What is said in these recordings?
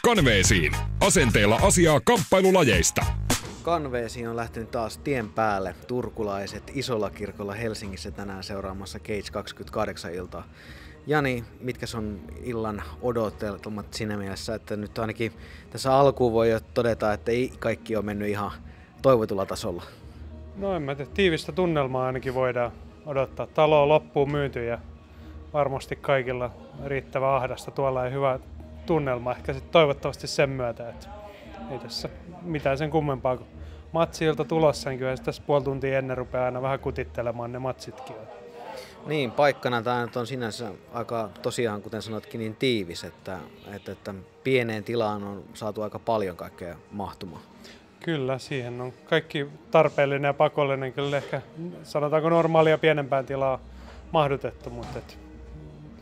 Kanveesiin. Asenteella asiaa kamppailulajeista. Kanveesiin on lähtenyt taas tien päälle turkulaiset Isolla kirkolla Helsingissä tänään seuraamassa Cage 28 iltaa. Jani, mitkä on illan odotelmat siinä mielessä, että nyt ainakin tässä alkuun voi jo todeta, että ei kaikki ole mennyt ihan toivotulla tasolla? No en mä tiedä, tiivistä tunnelmaa ainakin voidaan odottaa. Talo on loppuun myyty ja varmasti kaikilla riittävä ahdasta. Tuolla ei hyvä tunnelma, ehkä sitten toivottavasti sen myötä, että ei tässä mitään sen kummempaa kuin matsi-ilta tulossa, niin kyllä tässä puoli tuntia ennen rupeaa aina vähän kutittelemaan ne matsitkin. Niin, paikkana tämä nyt on sinänsä aika tosiaan, kuten sanotkin, niin tiivis, että pieneen tilaan on saatu aika paljon kaikkea mahtumaan. Kyllä, siihen on kaikki tarpeellinen ja pakollinen, kyllä ehkä sanotaanko normaalia pienempään tilaa mahdutettu, mutta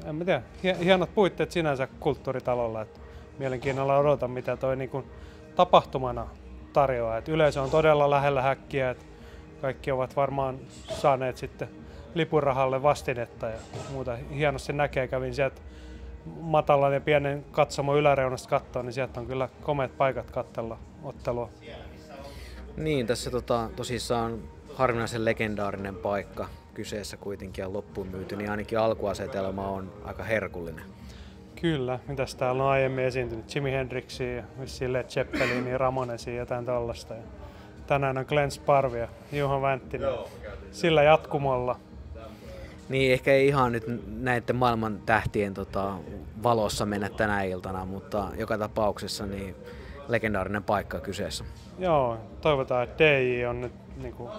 en mä tiedä, hienot puitteet sinänsä kulttuuritalolla, että mielenkiinnolla odotan mitä toi niin kuin tapahtumana tarjoaa, että yleisö on todella lähellä häkkiä, että kaikki ovat varmaan saaneet sitten lipurahalle vastinetta ja muuta. Hienosti näkee, kävin sieltä matalan ja pienen katsomon yläreunasta katsoa, niin sieltä on kyllä komeat paikat katsella ottelua. Niin, tässä tosissaan harvinaisen legendaarinen paikka kyseessä kuitenkin ja loppuun myyty, niin ainakin alkuasetelma on aika herkullinen. Kyllä, mitäs täällä on aiemmin esiintynyt? Jimi Hendrixia ja vissiin Led Zeppelinia, Ramonesia ja jotain tollaista. Ja tänään on Glenn Sparvi ja Juha Vänttinen sillä jatkumolla. Niin, ehkä ei ihan nyt näiden maailman tähtien valossa mennä tänä iltana, mutta joka tapauksessa niin legendaarinen paikka kyseessä. Joo, toivotaan, että DJ on nyt niinku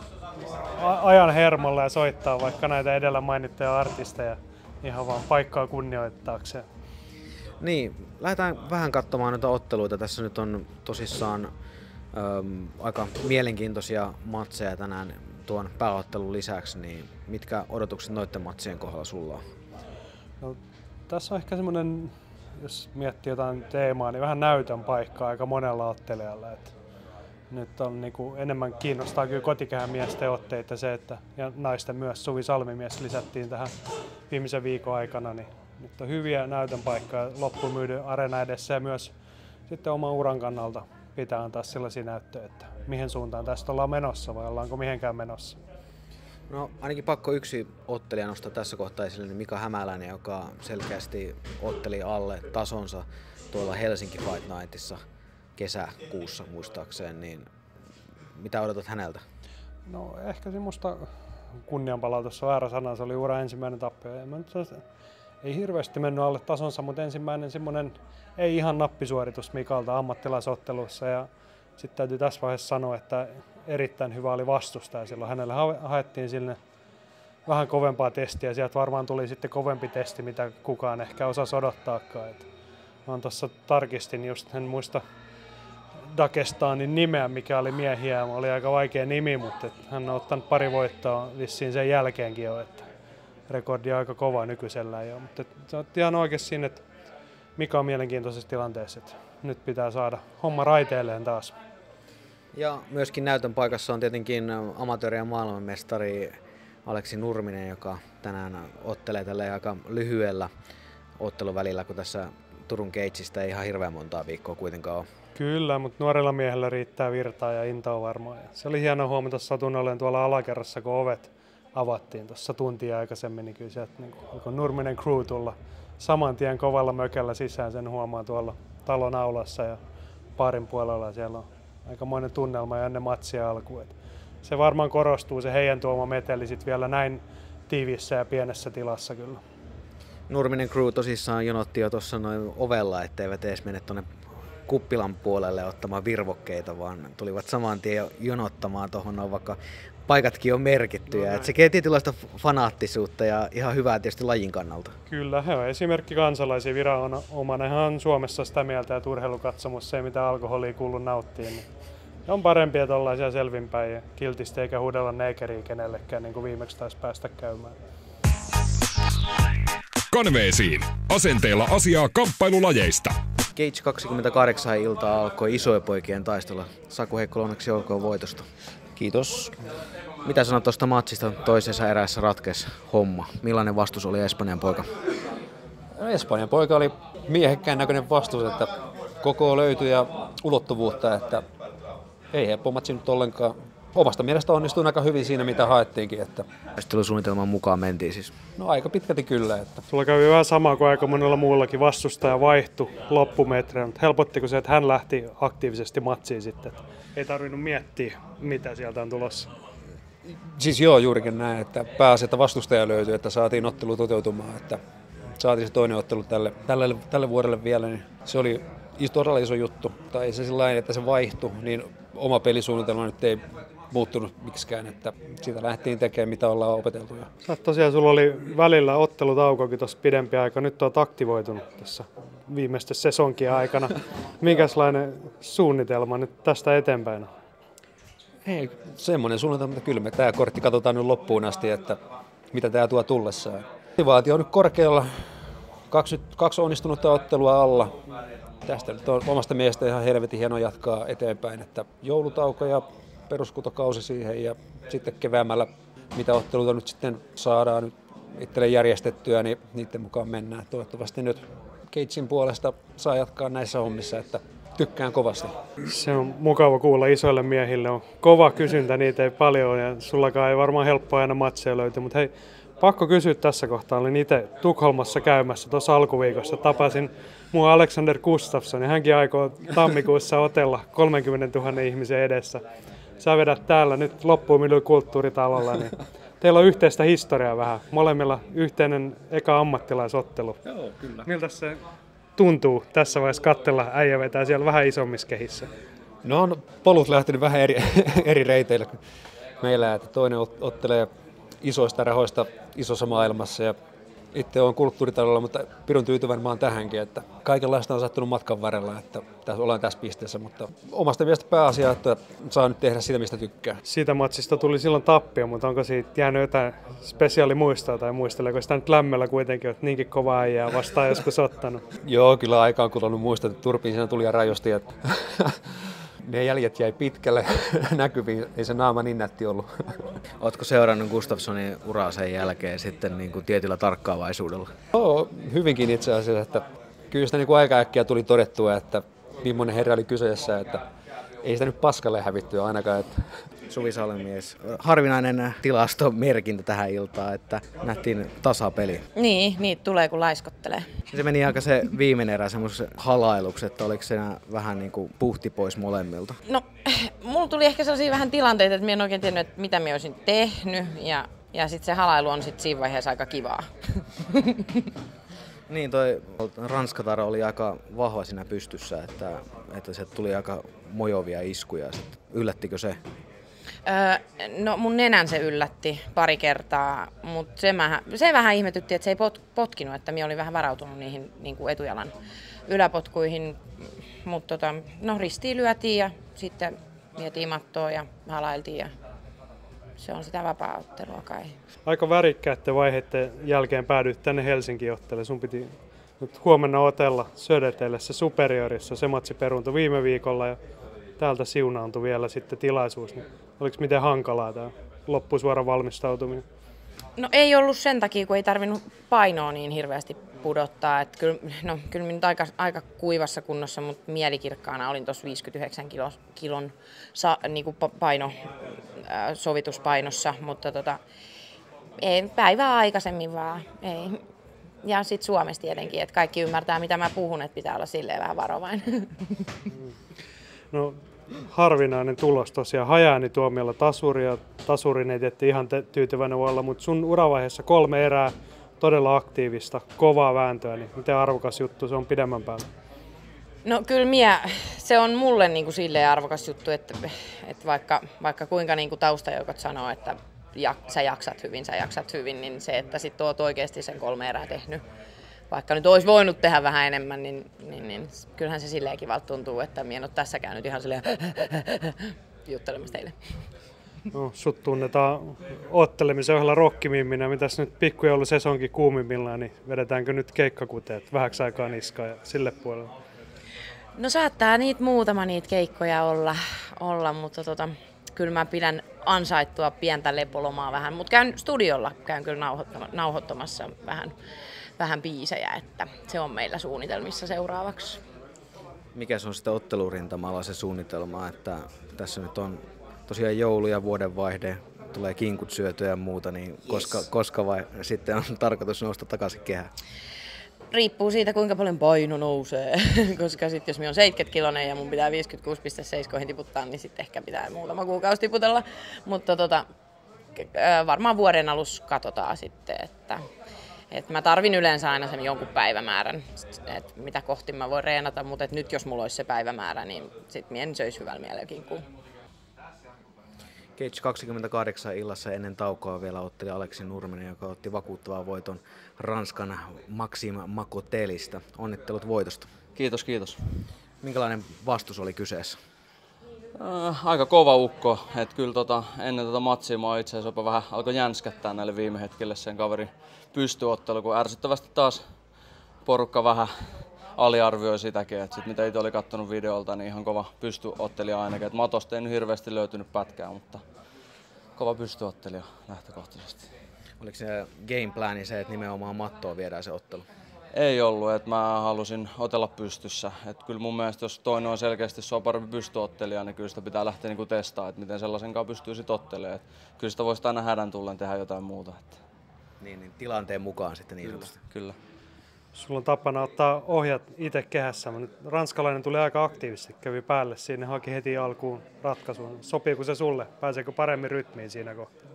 ajan hermolla ja soittaa vaikka näitä edellä mainittuja artisteja ihan vaan paikkaa kunnioittaakseen. Niin, lähdetään vähän katsomaan noita otteluita. Tässä nyt on tosissaan aika mielenkiintoisia matseja tänään tuon pääottelun lisäksi, niin mitkä odotukset noiden matsien kohdalla sulla on? No, tässä on ehkä semmoinen, jos miettii jotain teemaa, niin vähän näytön paikkaa aika monella ottelijalla. Että nyt on niinku enemmän kiinnostaa kyllä kotikähän miesten otteita se, että ja naisten myös Suvi Salmimies lisättiin tähän viimeisen viikon aikana, niin nyt on hyviä näytön paikkaa loppumyydy areena edessä ja myös sitten oman uran kannalta pitää antaa sellaisia näyttöjä, että mihin suuntaan tästä ollaan menossa vai ollaanko mihinkään menossa. No ainakin pakko yksi ottelija nostaa tässä kohtaa esille, niin Mika Hämäläinen, joka selkeästi otteli alle tasonsa tuolla Helsinki Fight Nightissa kesäkuussa muistaakseen, niin mitä odotat häneltä? No ehkä semmoista kunnianpalautusta on väärä sana, se oli ura ensimmäinen tappio. Ei hirveästi mennyt alle tasonsa, mutta ensimmäinen semmoinen ei ihan nappisuoritus Mikalta ammattilaisottelussa. Ja sitten täytyy tässä vaiheessa sanoa, että erittäin hyvä oli vastustaja. Silloin hänelle haettiin sinne vähän kovempaa testiä. Sieltä varmaan tuli sitten kovempi testi, mitä kukaan ehkä osasi odottaakaan. Mä tuossa tarkistin, just en muista Dagestanin nimeä, mikä oli miehiä. Oli aika vaikea nimi, mutta hän on ottanut pari voittoa vissiin sen jälkeenkin jo. Että rekordi on aika kova nykyisellään jo. Mutta se on ihan oikein siinä, että Mika on mielenkiintoisessa tilanteessa. Että nyt pitää saada homma raiteilleen taas. Ja myöskin näytön paikassa on tietenkin amatöörien maailmanmestari Aleksi Nurminen, joka tänään ottelee tällä aika lyhyellä otteluvälillä, kun tässä Turun Cageista ei ihan hirveän montaa viikkoa kuitenkaan ole. Kyllä, mutta nuorella miehellä riittää virtaa ja intoa varmaan. Ja se oli hieno huomata satun ollen tuolla alakerrassa, kun ovet avattiin tuossa tuntia aikaisemmin, niin kyllä sieltä niin Nurminen crew tulla saman tien kovalla mökällä sisään, sen huomaa tuolla talon aulassa ja baarin puolella. Siellä on aikamoinen tunnelma ja ennen matsia alkuun. Se varmaan korostuu, se heidän tuoma meteli sit vielä näin tiiviissä ja pienessä tilassa kyllä. Nurminen crew tosissaan jonotti jo tuossa noin ovella, etteivät edes mene tuonne kuppilan puolelle ottamaan virvokkeita, vaan tulivat saman tien jonottamaan tuohon, vaikka paikatkin on merkittyjä. No, se tietynlaista fanaattisuutta ja ihan hyvää tietysti lajin kannalta. Kyllä, he on esimerkki kansalaisia viranomaisenhan Suomessa sitä mieltä, että urheilukatsomus ei mitä alkoholia kuulu nauttia. Niin on parempia tuollaisia selvinpäin ja kiltisti eikä huudella neekeriä kenellekään, niin kuin viimeksi taisi päästä käymään. Kanveesiin. Asenteella asiaa kamppailulajeista. Cage 28 iltaa alkoi isojen poikien taistella. Saku Heikkola, onneksi olkoon voitosta. Kiitos. Mitä sanot tuosta matsista toisessa erässä ratkeessa homma? Millainen vastus oli Espanjan poika? No, Espanjan poika oli miehekkään näköinen vastus, että koko löytyi ja ulottuvuutta, että ei helppo matsi nyt ollenkaan. Omasta mielestä onnistui aika hyvin siinä, mitä haettiinkin. Että Suunnitelman mukaan mentiin siis. no aika pitkälti kyllä. Että Sulla kävi vähän samaa kuin aika monella muullakin, vastustaja vaihtui loppumetreillä, mutta helpottiko se, että hän lähti aktiivisesti matsiin sitten? Ei tarvinnut miettiä, mitä sieltä on tulossa. Siis joo, juurikin näin, että pääasi, että vastustaja löytyi, että saatiin ottelu toteutumaan, että saatiin se toinen ottelu tälle vuodelle vielä, niin se oli todella iso juttu. Tai se sellainen, että se vaihtui, niin oma pelisuunnitelma nyt ei muuttunut miksikään, että siitä lähdettiin tekemään, mitä ollaan opeteltu. Tosiaan sulla oli välillä ottelutaukokin tuossa pidempi aika, nyt olet aktivoitunut tässä viimeisten sesonkin aikana. Minkälainen suunnitelma nyt tästä eteenpäin on? Ei, semmoinen suunnitelma, että kyllä me tämä kortti katsotaan nyt loppuun asti, että mitä tämä tuo tullessaan. Motivaatio on nyt korkealla, 22 onnistunutta ottelua alla. Tästä nyt on omasta mielestä ihan helvetin hieno jatkaa eteenpäin, että joulutauko ja peruskutokausi siihen ja sitten keväämällä, mitä otteluita nyt sitten saadaan nyt itselle järjestettyä, niin niiden mukaan mennään. Toivottavasti nyt Cagein puolesta saa jatkaa näissä hommissa, että tykkään kovasti. Se on mukava kuulla, isoille miehille on kova kysyntä, niitä ei paljon ole ja sullakaan ei varmaan helppoa aina matseja löytyä, mutta hei, pakko kysyä tässä kohtaa, olin itse Tukholmassa käymässä tuossa alkuviikossa, tapasin mun Alexander Gustafsson ja hänkin aikoo tammikuussa otella 30 000 ihmisen edessä. Sä vedät täällä nyt loppuun kulttuuritalolla, niin teillä on yhteistä historiaa vähän, molemmilla yhteinen eka ammattilaisottelu. Joo, kyllä. Miltä se tuntuu tässä vaiheessa katsella, äijä vetää siellä vähän isommissa kehissä? No on polut lähtenyt vähän eri reiteillä kuin meillä, että toinen ottelee isoista rahoista isossa maailmassa ja itse olen kulttuuritalolla, mutta pirun tyytyväinen mä oon tähänkin, että kaikenlaista on sattunut matkan varrella, että ollaan tässä pisteessä, mutta omasta mielestä pääasia, että saa nyt tehdä sitä, mistä tykkää. Siitä matsista tuli silloin tappio, mutta onko siitä jäänyt jotain spesiaalimuistoa tai muisteleeko sitä nyt lämmöllä kuitenkin, että niinkin kova äijää vastaan joskus ottanut? Joo, kyllä aika on kulunut muistaa, että turpiin siinä tuli ja rajosti, että ne jäljet jäi pitkälle näkyviin, ei se naama niin nätti ollut. Ootko seurannut Gustafssonin uraa sen jälkeen sitten niin kuin tietyllä tarkkaavaisuudella? Joo, hyvinkin itse asiassa, että kyllä sitä niin kuin aika äkkiä tuli todettua, että millainen herra oli kyseessä, että ei sitä nyt paskalle hävittyä ainakaan. Että Suvi Salmies, harvinainen tilastomerkintä tähän iltaan, että nähtiin tasapeli. Niin, niitä tulee kun laiskottelee. Se meni aika se viimeinen erä semmoisen halailuksi, että oliko se vähän niin kuin puhti pois molemmilta? No, mulla tuli ehkä sellaisia vähän tilanteita, että mä en oikein tiennyt, että mitä mä olisin tehnyt ja sitten se halailu on sitten siinä vaiheessa aika kivaa. Niin, toi Ranskataro oli aika vahva siinä pystyssä, että se tuli aika mojovia iskuja. Yllättikö se? No mun nenän se yllätti pari kertaa, mutta se vähän ihmetytti, että se ei potkinut, että minä olin vähän varautunut niihin niin kuin etujalan yläpotkuihin. Mutta no ristiin lyötiin ja sitten vietiin mattoa ja halailtiin ja se on sitä vapaa-ottelua kai. Aika värikkäiden vaiheiden jälkeen päädyit tänne Helsinkiin ottelemaan. Sun piti nyt huomenna otella Södertelle se Superiorissa. Se matsi peruuntui viime viikolla ja täältä siunaantui vielä sitten tilaisuus. Niin oliko miten hankalaa tämä loppusuora valmistautuminen? No ei ollut sen takia, kun ei tarvinnut painoa niin hirveästi pudottaa. Että kyllä minä nyt aika kuivassa kunnossa, mutta mielikirkkaana olin tuossa 59 kilon niin kuin sovituspainossa, mutta ei, päivää aikaisemmin vaan. Ei. Ja sitten Suomessa tietenkin, että kaikki ymmärtää mitä mä puhun, että pitää olla silleen vähän varovainen. No harvinainen tulos tosiaan. Hajaani tuomiolla tasuri ja tasurin ei tietty ihan tyytyväinen olla, mutta sun uravaiheessa 3 erää todella aktiivista, kovaa vääntöä, niin miten arvokas juttu se on pidemmän päällä? No kyllä se on mulle niin kuin silleen arvokas juttu, että vaikka kuinka niin kuin taustajoukot sanoo, että sä jaksat hyvin, niin se, että sit oot oikeasti sen 3 erää tehnyt. Vaikka nyt olisi voinut tehdä vähän enemmän, niin kyllähän se silleen kivalta tuntuu, että minä en ole tässä käynyt ihan silleen juttelemassa teille. No, sut tunnetaan ottelemisen ohella rokkimimminä. Mitäs nyt pikkujoulusesonkin kuumimmillaan, niin vedetäänkö nyt keikkakuteet vähäksi aikaa niskaa ja sille puolelle? No saattaa niitä keikkoja olla mutta kyllä mä pidän ansaittua pientä lepolomaa vähän. Mutta käyn kyllä nauhoittamassa vähän biisejä, että se on meillä suunnitelmissa seuraavaksi. Mikä se on sitten ottelurintamalla se suunnitelma, että tässä nyt on tosiaan joulu ja vuodenvaihde, tulee kinkut syötyä ja muuta, niin koska vai sitten on tarkoitus nousta takaisin kehään? Riippuu siitä, kuinka paljon paino nousee, koska sitten jos minä on 70 kiloinen ja mun pitää 56,7 tiputtaa, niin sitten ehkä pitää muutama kuukausi tiputella, mutta varmaan vuoden alussa katsotaan sitten, että mä tarvin yleensä aina sen jonkun päivämäärän, että mitä kohti mä voin reenata, mutta nyt jos mulla olisi se päivämäärä, niin sitten minä en söisi hyvällä mielellä kinkkua. Cage 28 illassa ennen taukoa vielä otteli Aleksi Nurminen, joka otti vakuuttavan voiton Ranskan Maxime Makotelista. Onnittelut voitosta. Kiitos, kiitos. Minkälainen vastus oli kyseessä? Aika kova ukko. Et kyllä ennen matsia mä itse asiassa vähän alkoi jänskättää näille viime hetkelle sen kaverin pystyottelu, kun ärsyttävästi taas porukka vähän aliarvioi sitäkin. Et sit mitä itse oli kattonut videolta, niin ihan kova pystyottelija ainakin. Et matosta ei nyt hirveästi löytynyt pätkää, mutta kova pystyottelija lähtökohtaisesti. Oliko se game plani se, että nimenomaan mattoon viedään se ottelu? Ei ollut, että mä halusin otella pystyssä. Et kyllä mun mielestä jos toinen on selkeästi parempi pystyottelija, niin kyllä sitä pitää lähteä niinku testaamaan, että miten sellaisenkaan pystyy sit ottelemaan. Kyllä sitä voisi aina hädän tullen tehdä jotain muuta. Niin tilanteen mukaan sitten niin sanotusti. Kyllä. Sulla on tapana ottaa ohjat itse kehässä, mutta ranskalainen tuli aika aktiivisesti, kävi päälle siinä, haki heti alkuun ratkaisun. Sopiiko se sulle? Pääseekö paremmin rytmiin siinä kohtaa?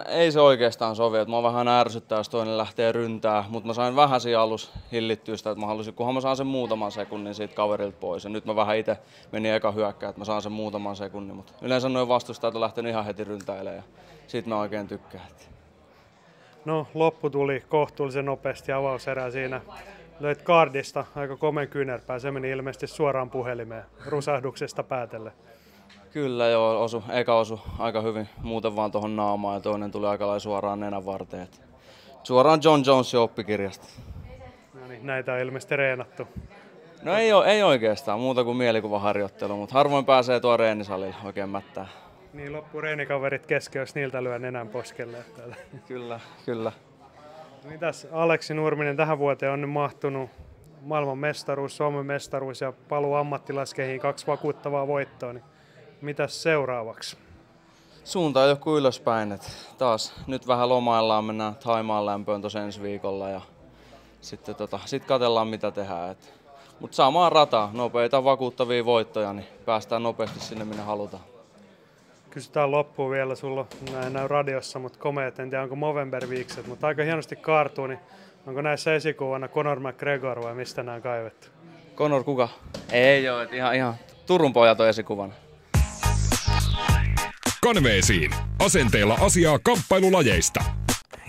Ei se oikeastaan sovi, mä vähän ärsyttää, jos toinen lähtee ryntää, mutta mä sain vähän siinä alussa hillittyä sitä, että mä halusin, kunhan mä saan sen muutaman sekunnin siitä kaverilta pois. Ja nyt mä vähän itse menin eka hyökkään, että mä saan sen muutaman sekunnin, mutta yleensä noin vastustajat on lähtenyt ihan heti ryntäilemään ja siitä mä oikein tykkään. No, loppu tuli kohtuullisen nopeasti, avauserä siinä. Löit kardista aika komen kyynärpää, se meni ilmeisesti suoraan puhelimeen, rusahduksesta päätellen. Kyllä joo, eka osui aika hyvin muuten vaan tuohon naamaan ja toinen tuli aika lailla suoraan nenän varteen. Suoraan John Jonesin oppikirjasta. No niin, näitä on ilmeisesti reenattu. No ei oikeastaan, muuta kuin mielikuvaharjoittelu, mutta harvoin pääsee tuo reenisalilla oikein mättää. Niin loppuu reenikaverit kesken, jos niiltä lyö nenän poskelle. Kyllä. Mitäs Aleksi Nurminen tähän vuoteen on nyt mahtunut? Maailman mestaruus, Suomen mestaruus ja paluu ammattilaiskehiin, 2 vakuuttavaa voittoa. Niin mitäs seuraavaksi? Suunta on joku ylöspäin, että taas nyt vähän lomaillaan, mennään Thaimaan lämpöön tuossa ensi viikolla ja sitten sit katsellaan mitä tehdään. Mutta samaan rataa, nopeita vakuuttavia voittoja, niin päästään nopeasti sinne minne halutaan. Kysytään loppuun vielä, sulla näy radiossa, mutta komeet, en tiedä onko Movember-viikset, mutta aika hienosti kaartuu, niin onko näissä esikuvana Conor McGregor vai mistä nämä on kaivettu? Conor kuka? Ei oo, ihan Turun pojat on esikuvana. Koneveesiin. Asenteella asiaa kamppailulajeista.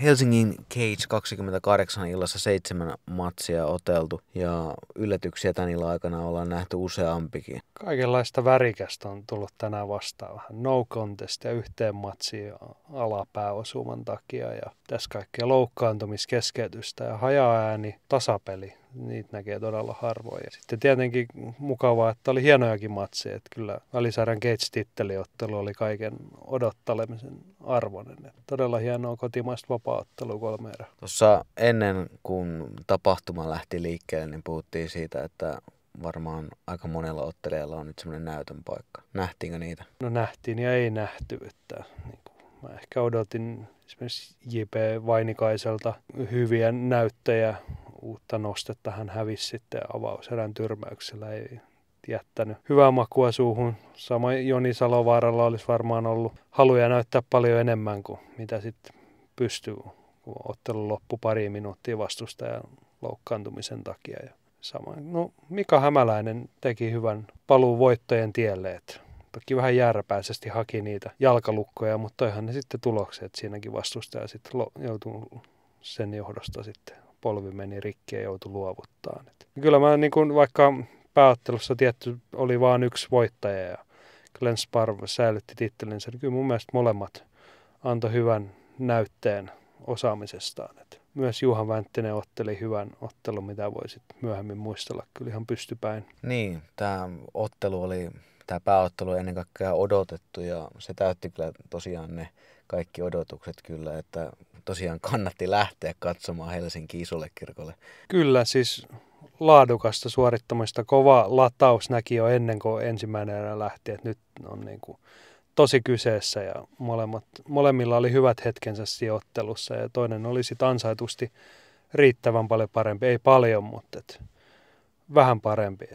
Helsingin Cage 28 illassa 7 matsia oteltu ja yllätyksiä tän illan aikana ollaan nähty useampikin. Kaikenlaista värikästä on tullut tänään vastaan. Vähän no contest ja yhteen matsiin alapääosuman takia ja tässä kaikkea loukkaantumiskeskeytystä ja hajaääni tasapeli. Niitä näkee todella harvoin. Ja sitten tietenkin mukavaa, että oli hienojakin matseja. Että kyllä välisarjan Cage-titteliottelu oli kaiken odottelemisen arvoinen. Että todella hienoa kotimaista vapaa-ottelua 3 erää. Tuossa ennen kuin tapahtuma lähti liikkeelle, niin puhuttiin siitä, että varmaan aika monella ottelijalla on nyt semmoinen näytön paikka. Nähtiinkö niitä? No nähtiin ja ei nähty. Että, niin kuin, mä ehkä odotin esimerkiksi J.P. Vainikaiselta hyviä näyttöjä. Uutta nostetta hän hävisi sitten avauserän tyrmäyksellä, ei jättänyt hyvää makua suuhun. Sama Joni Salovaaralla olisi varmaan ollut haluja näyttää paljon enemmän kuin mitä sitten pystyy, kun ottelu loppui 2 minuuttia vastustajan loukkaantumisen takia. Ja sama. No, Mika Hämäläinen teki hyvän paluun voittojen tielle, että toki vähän jääräpäisesti haki niitä jalkalukkoja, mutta toihan ne sitten tulokset, siinäkin vastustaja sitten joutui sen johdosta sitten. Polvi meni rikki ja joutui luovuttaan. Kyllä mä niin kuin vaikka pääottelussa tietty oli vain 1 voittaja ja Glenn Sparv säilytti tittelinsä, niin kyllä mun mielestä molemmat antoi hyvän näytteen osaamisestaan. Et myös Juha Vänttinen otteli hyvän ottelun, mitä voisit myöhemmin muistella kyllä ihan pystypäin. Niin, tämä pääottelu oli ennen kaikkea odotettu ja se täytti kyllä tosiaan ne kaikki odotukset kyllä, että tosiaan kannatti lähteä katsomaan Helsinki isolle kirkolle. Kyllä, siis laadukasta suorittamista. Kova lataus näki jo ennen kuin ensimmäinen erä lähti, että nyt on niin kuin tosi kyseessä ja molemmilla oli hyvät hetkensä sijoittelussa ja toinen oli sitten ansaitusti riittävän paljon parempi. Ei paljon, mutta vähän parempi.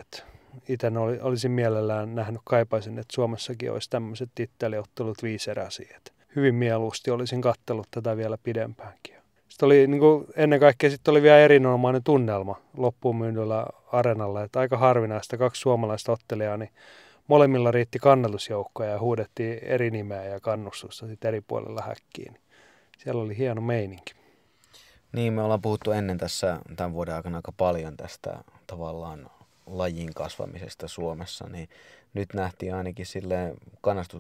Itse olisin mielellään kaipaisin, että Suomessakin olisi tämmöiset titteliottelut 5-eräisiä. Hyvin mieluusti olisin katsellut tätä vielä pidempäänkin. Sitten oli ennen kaikkea oli vielä erinomainen tunnelma loppuun myyndyllä areenalla. Että aika harvinaista 2 suomalaista ottelijaa, niin molemmilla riitti kannatusjoukkoja ja huudettiin eri nimeä ja kannustusta sitten eri puolella häkkiin. Siellä oli hieno meininki. Niin, me ollaan puhuttu ennen tämän vuoden aikana aika paljon tästä tavallaan lajin kasvamisesta Suomessa, niin nyt nähtiin ainakin silleen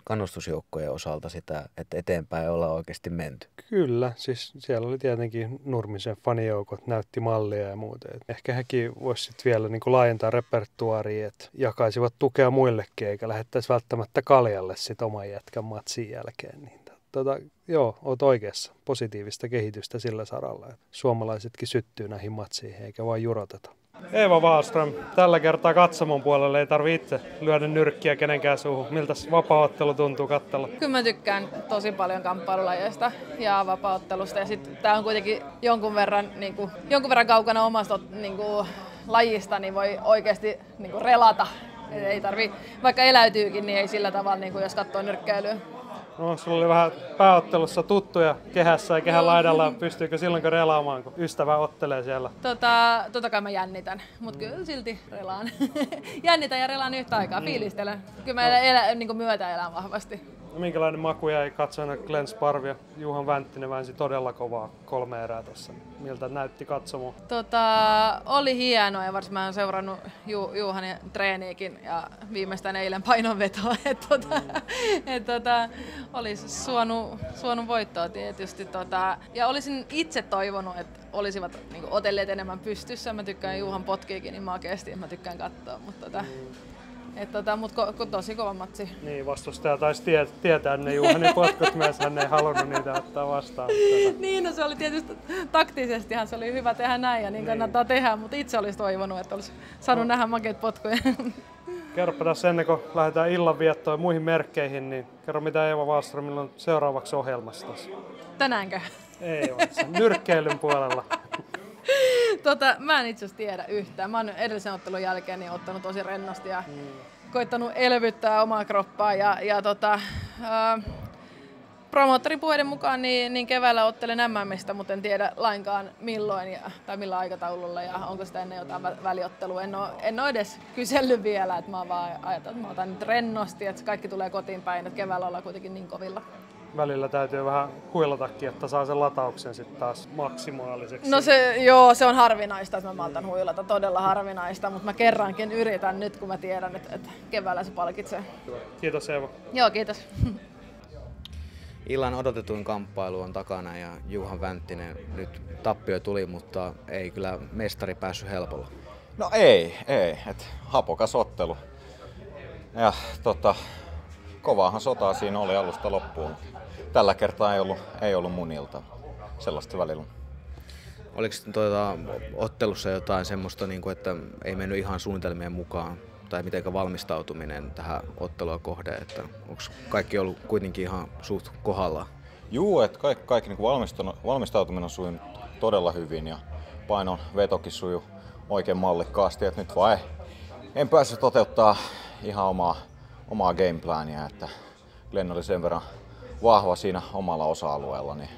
kannustusjoukkojen osalta sitä, että eteenpäin ollaan oikeasti menty. Kyllä, siis siellä oli tietenkin Nurmisen fanijoukot, näytti mallia ja muuta. Ehkä hekin voisivat vielä laajentaa repertuaaria, että jakaisivat tukea muillekin, eikä lähettäisi välttämättä Kaljalle sit oman jätkän matsin jälkeen. Niin, joo, olet oikeassa. Positiivista kehitystä sillä saralla. Suomalaisetkin syttyy näihin matsiin, eikä vain juroteta. Eeva Wahlström, tällä kertaa katsomon puolelle ei tarvitse itse lyödä nyrkkiä kenenkään suuhun. Miltä vapaa-ottelu tuntuu katsella? Kyllä mä tykkään tosi paljon kamppailulajeista ja vapaa-ottelusta. Ja sitten tää on kuitenkin jonkun verran kaukana omasta lajista, niin voi oikeasti relata. Et ei tarvi, vaikka eläytyykin, niin ei sillä tavalla, jos katsoo nyrkkeilyä. No, sulla oli vähän pääottelussa tuttuja kehässä ja kehän laidalla. Pystyykö silloin relaamaan, kun ystävä ottelee siellä? Totta kai mä jännitän, mutta kyllä silti relaan. Jännitän ja relaan yhtä aikaa, fiilistelen. Kyllä mä myötä elän vahvasti. No, minkälainen maku jäi katsojana Glenn Sparv ja Juhan Vänttinen väänsi todella kovaa 3 erää tuossa. Miltä näytti katsomo? Oli hienoa ja varsinkin mä oon seurannut Juhanin treeniikin ja viimeistään eilen painonvetoa. Olisi suonut voittoa tietysti. Ja olisin itse toivonut, että olisivat otelleet enemmän pystyssä. Mä tykkään Juhan potkiikin niin makeasti, että mä tykkään katsoa. Mutta tosi kova matsi. Niin, vastustaja taisi tietää ne Juhanin potkut myös, hän ei halunnut niitä ottaa vastaan. Niin, no se oli tietysti taktisestihan se oli hyvä tehdä näin ja niin kannattaa tehdä, mutta itse olisi toivonut, että olisi saanut nähdä makeat potkuja. Kerropa tässä ennen kuin lähdetään illanviettoon ja muihin merkkeihin, niin kerro mitä Eeva Wahlströmillä on seuraavaksi ohjelmassa tässä. Tänäänkö? Ei ole, nyrkkeilyn puolella. Mä en itse asiassa tiedä yhtään. Mä oon edellisen ottelun jälkeen niin ottanut tosi rennosti ja koittanut elvyttää omaa kroppaa. Promoottorin puheiden mukaan niin keväällä ottelen MM:istä, mutta en tiedä lainkaan milloin tai millä aikataululla ja onko sitä ennen jotain väliottelua. En ole edes kysellyt vielä, että mä oon vaan ajatellut, että mä otan nyt rennosti, että kaikki tulee kotiin päin, että keväällä ollaan kuitenkin niin kovilla. Välillä täytyy vähän huilatakin, että saa sen latauksen sitten taas maksimaaliseksi. No se on harvinaista, että mä maltan huilata, todella harvinaista, mutta mä kerrankin yritän nyt, kun mä tiedän, että keväällä se palkitsee. Kiitos Eeva. Joo, kiitos. Illan odotetuin kamppailu on takana ja Juhan Vänttinen nyt tappio tuli, mutta ei kyllä mestari päässyt helpolla. No ei, että hapokas ottelu. Ja kovaahan sotaa siinä oli alusta loppuun. Tällä kertaa ei ollut mun ilta. Sellaista välillä. Oliko ottelussa jotain semmoista, että ei mennyt ihan suunnitelmien mukaan? Tai miten valmistautuminen tähän ottelua kohde, että onko kaikki ollut kuitenkin ihan suht kohdallaan? Juu, että kaikki valmistautuminen on sujunut todella hyvin ja painon vetokin sujuu oikein mallikkaasti. Että nyt vaan en päässyt toteuttaa ihan omaa gameplania, että Glenn oli sen verran vahva siinä omalla osa-alueella, niin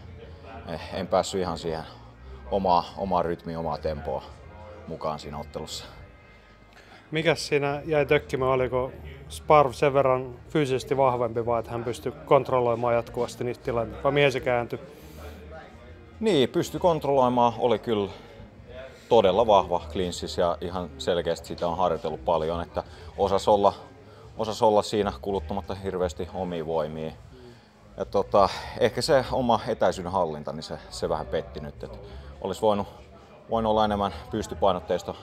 en päässyt ihan siihen omaa rytmiä, omaa tempoa mukaan siinä ottelussa. Mikäs siinä jäi tökkimään, oliko Sparv sen verran fyysisesti vahvempi vai että hän pystyi kontrolloimaan jatkuvasti niistä tilanteita, vai mihin se kääntyi? Niin, pystyi kontrolloimaan, oli kyllä todella vahva clinchis ja ihan selkeästi sitä on harjoitellut paljon, että osasi olla siinä kuluttamatta hirveästi omia voimia. Ja ehkä se oma etäisyyden hallinta, niin se vähän petti nyt, että olisi voinut olla enemmän pystypainotteista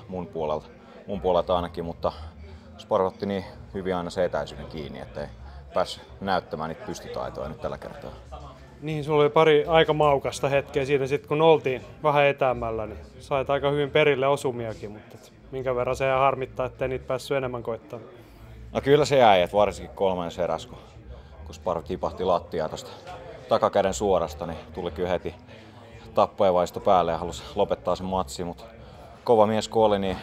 mun puolelta ainakin, mutta Sparv otti niin hyvin aina se etäisyyden kiinni, ettei päässyt näyttämään niitä pystytaitoja nyt tällä kertaa. Niin, sulla oli pari aika maukasta hetkeä siinä sitten, kun oltiin vähän etäämällä, niin sait aika hyvin perille osumiakin, mutta minkä verran se harmittaa, ettei niitä päässyt enemmän koittamaan. No kyllä se jäi, että varsinkin 3. eräs, kun Sparv tipahti lattiaa tuosta takakäden suorasta, niin tuli kyllä heti tappajavaisto päälle ja halusi lopettaa sen matsin, mutta kova mies kun oli niin,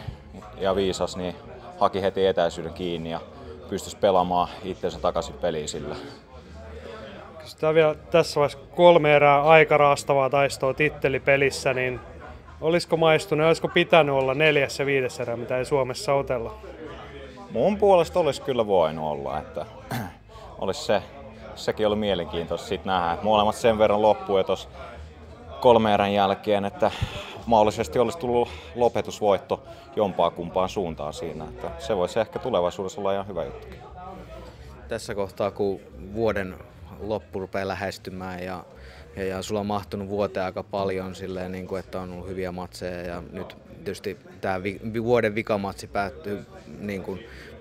ja viisas, niin haki heti etäisyyden kiinni ja pystyisi pelaamaan itsensä takaisin peliin sillä. Kysytään vielä tässä vaiheessa 3 erää aika raastavaa taistoa tittelipelissä, niin olisiko maistunut, olisiko pitänyt olla 4. ja 5. erää, mitä ei Suomessa otella? Mun puolesta olisi kyllä voinut olla, että olisi sekin oli mielenkiintoista sit nähdä. Molemmat sen verran loppuja tuossa 3 erän jälkeen, että mahdollisesti olisi tullut lopetusvoitto jompaa kumpaan suuntaan siinä. Että se voisi ehkä tulevaisuudessa olla ihan hyvä juttu. Tässä kohtaa, kun vuoden loppu rupeaa lähestymään ja sulla on mahtunut vuoteen aika paljon silleen, niin kuin, että on ollut hyviä matseja ja nyt tietysti tämä vuoden vikamatsi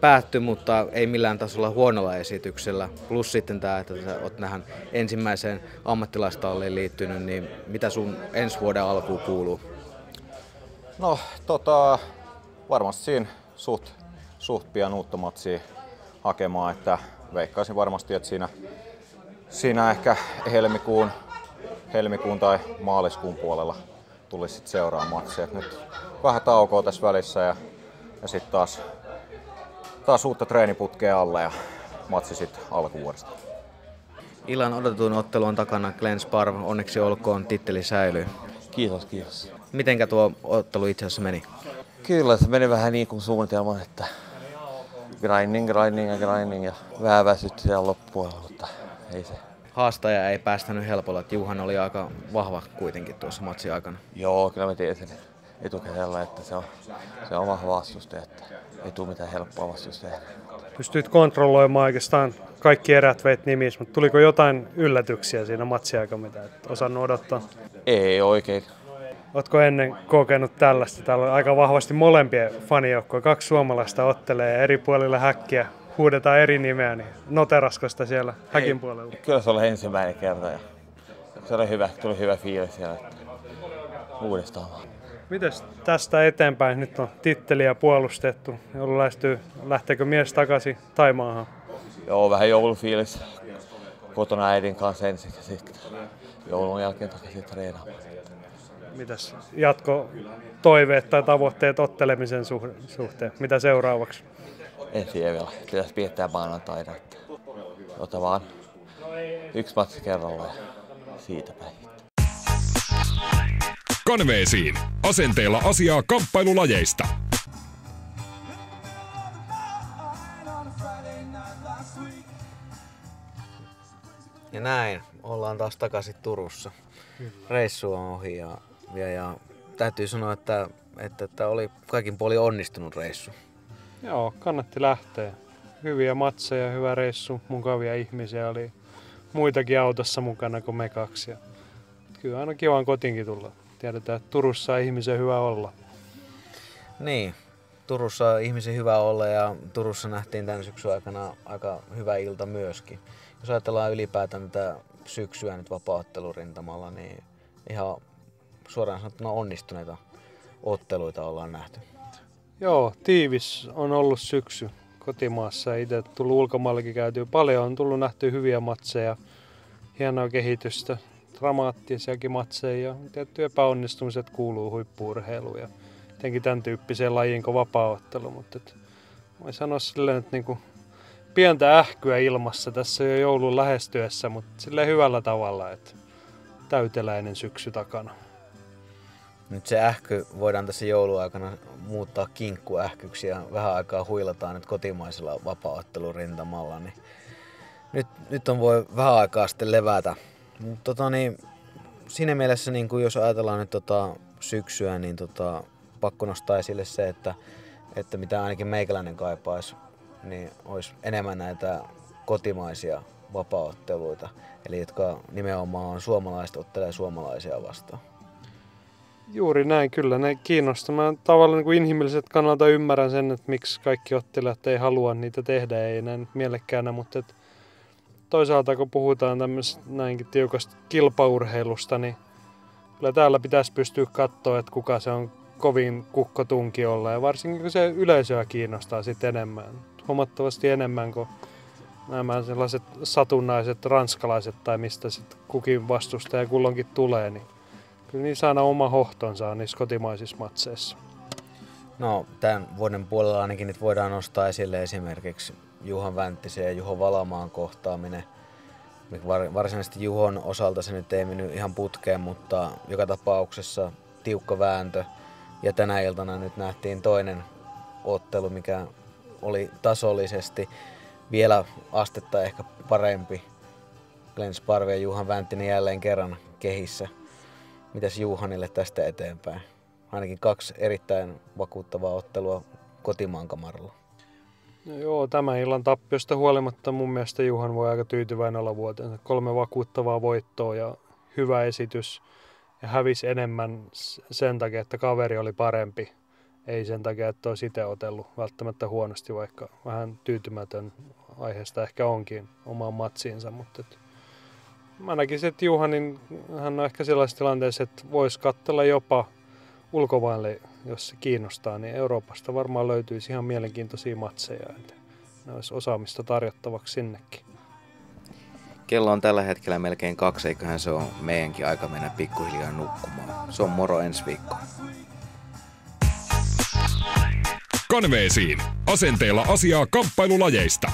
päättyi, mutta ei millään tasolla huonolla esityksellä. Plus sitten tämä, että sä oot tähän ensimmäiseen ammattilaistalliin liittynyt, niin mitä sun ensi vuoden alkuun kuuluu? No varmasti siinä suht pian uutta matsia hakemaan, että veikkaisin varmasti, että siinä ehkä helmikuun tai maaliskuun puolella tulisi sitten seuraamaan matsia. Nyt vähän taukoa tässä välissä ja sitten taas uutta treeniputkea alle ja matsi sitten alkuvuodesta. Illan odotetun ottelu on takana. Glenn Sparv, onneksi olkoon, titteli säilyy. Kiitos. Mitenkä tuo ottelu itse asiassa meni? Kyllä, se meni vähän niin kuin suunnitelman, että grinding ja vähän väsytti siellä loppuun, mutta ei se. Haastaja ei päästänyt helpolla, että Juhan oli aika vahva kuitenkin tuossa matsin aikana. Joo, kyllä mä tiesin etukäteellä, että se on vahva vastustaja, että ei tule mitään helppoa vastustajaa. Pystyit kontrolloimaan oikeastaan kaikki erät veit nimissä, mutta tuliko jotain yllätyksiä siinä matsiaikana, mitä et osannut odottaa? Ei oikein. Ootko ennen kokenut tällaista? Täällä on aika vahvasti molempien fanijoukkoja. 2 suomalaista ottelee ja eri puolilla häkkiä huudetaan eri nimeä, niin noterasko sitä siellä häkin puolella? Kyllä se oli ensimmäinen kerta ja se oli hyvä, tuli hyvä fiilis siellä, että uudestaan. Mites tästä eteenpäin? Nyt on titteliä puolustettu. Joulu lähestyy. Lähteekö mies takaisin Taimaahan? Joo, vähän joulufiilis kotona äidin kanssa ensin ja sitten joulun jälkeen takaisin treenaamaan. Mitäs jatkotoiveet tai tavoitteet ottelemisen suhteen? Mitä seuraavaksi? En tiedä vielä. Pitäisi piettää maanantaina. Ota vaan 1 matsi kerralla ja siitä päin. Kanveesiin. Asenteella asiaa kamppailulajeista. Ja näin, ollaan taas takaisin Turussa. Reissu on ohi ja täytyy sanoa, että oli kaikin puolin onnistunut reissu. Joo, kannatti lähteä. Hyviä matseja, hyvä reissu, mukavia ihmisiä. Oli muitakin autossa mukana kuin me 2. Kyllä aina kiva on kotiinkin tulla. Tiedetään, että Turussa on ihmisen hyvä olla. Niin, Turussa on ihmisen hyvä olla ja Turussa nähtiin tämän syksyn aikana aika hyvä ilta myöskin. Jos ajatellaan ylipäätään tätä syksyä nyt vapaa-ottelurintamalla, niin ihan suoraan sanottuna onnistuneita otteluita ollaan nähty. Joo, tiivis on ollut syksy kotimaassa. Itse tullut ulkomaallakin käytyy paljon. On tullut nähty hyviä matseja, hienoa kehitystä, dramaattisiakin matseja ja tietty epäonnistumiset kuuluu huippu-urheiluun ja tietenkin tämän tyyppiseen lajiin kuin vapaa-ottelu. Mutta voin sanoa silleen, että niinku pientä ähkyä ilmassa tässä jo joulun lähestyessä, mutta silleen hyvällä tavalla, että täyteläinen syksy takana. Nyt se ähky voidaan tässä jouluaikana muuttaa kinkkuähkyksi ja vähän aikaa huilataan nyt kotimaisella vapaa-ottelurintamalla. Niin nyt on voi vähän aikaa sitten levätä. Siinä mielessä, niin jos ajatellaan nyt syksyä, niin pakko nostaa esille se, että mitä ainakin meikäläinen kaipaisi, niin olisi enemmän näitä kotimaisia vapaa-otteluita, eli jotka nimenomaan on suomalaiset ottelee suomalaisia vastaan. Juuri näin, kyllä ne kiinnostaa. Mä tavallaan niin kuin inhimilliset kannalta ymmärrän sen, että miksi kaikki ottelijat ei halua niitä tehdä, ei näin mielekkäänä, mutta toisaalta kun puhutaan tämmöisestä näinkin tiukasta kilpaurheilusta, niin kyllä täällä pitäisi pystyä katsoa, että kuka se on kovin kukkotunkiolla ja varsinkin kun se yleisöä kiinnostaa sitten enemmän. Huomattavasti enemmän kuin nämä sellaiset satunnaiset ranskalaiset tai mistä sitten kukin vastustaja kulloinkin tulee, niin kyllä niissä aina oma hohtonsa on niissä kotimaisissa matseissa. No, tämän vuoden puolella ainakin nyt voidaan nostaa esille esimerkiksi Juhan Vänttisen ja Juho Valamaan kohtaaminen. Varsinaisesti Juhon osalta se nyt ei mennyt ihan putkeen, mutta joka tapauksessa tiukka vääntö. Ja tänä iltana nyt nähtiin toinen ottelu, mikä oli tasollisesti vielä astetta ehkä parempi. Glenn Sparve ja Juhan Vänttinen jälleen kerran kehissä. Mitäs Juhanille tästä eteenpäin? Ainakin 2 erittäin vakuuttavaa ottelua kotimaan kamaralla. No joo, tämän illan tappiosta huolimatta mun mielestä Juhan voi aika tyytyväinen olla vuotensa. 3 vakuuttavaa voittoa ja hyvä esitys. Ja hävisi enemmän sen takia, että kaveri oli parempi. Ei sen takia, että olisi itse otellut välttämättä huonosti, vaikka vähän tyytymätön aiheesta ehkä onkin omaan matsiinsa. Mutta mä näkisin, että hän on ehkä sellaisessa tilanteessa, että voisi katsella jopa ulkomaille, jos se kiinnostaa, niin Euroopasta varmaan löytyisi ihan mielenkiintoisia matseja. Että ne olisi osaamista tarjottavaksi sinnekin. Kello on tällä hetkellä melkein 2, eiköhän se on meidänkin aika mennä pikkuhiljaa nukkumaan. Se on moro ensi viikkoon. Kanveesiin. Asenteella asiaa kamppailulajeista.